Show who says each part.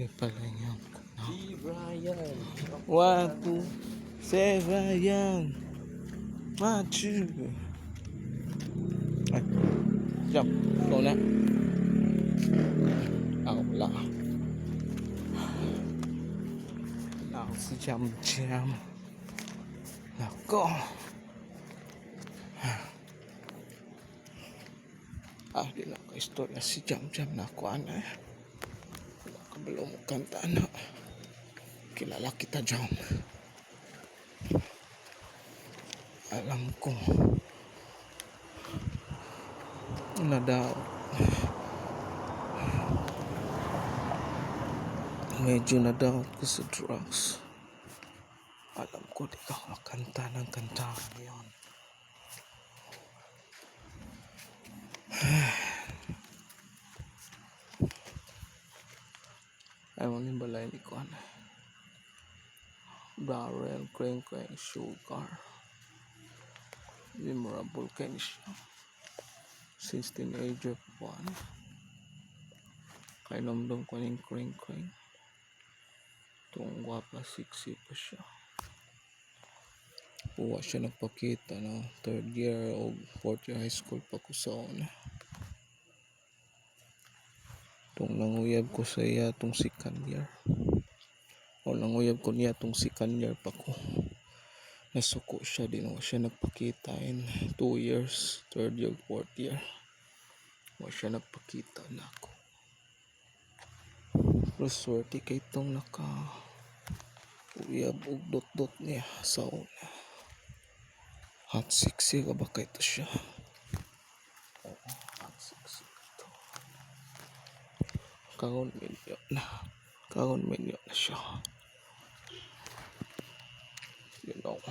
Speaker 1: Hindi pala yan. No?
Speaker 2: Si Ryan.
Speaker 1: Wapu, Serayan, Machu. Ay, jump. Ikaw na. Ako wala. Wala ako si Jam Jam. Nako. Di na ka istorya si Jam Jam na ako ana. Wala ka belum kanta na. Kilala kita Jam. Alam ko na daw medyo na daw ko sa drugs. Alam ko di ka makanta ng kanta ngayon. Ayaw ni balay ni ko ana. Darren Crane Crane Sugar. Memorable kayo siya. Since teenager po ano. Kay namdong ko ng Crane Crane. Tungwa pa 6 pa siya. Uwa siya nagpakita no. 3rd year o 4th year high school pa ko sa una. Tung nanguyab ko sa iya tung 2nd year. O nanguyab ko niya tung 2nd year pa ko. Nasuko siya din o siya nagpakita in 2 years, 3rd year, 4th year. O siya nagpakita na ako. Pero swerte kay itong naka uyab og dot-dot niya sa una. Hot 6 ka ba kay ito siya? Oo, hot 6 ito. Karon minyo na. Karon minyo na siya. You know.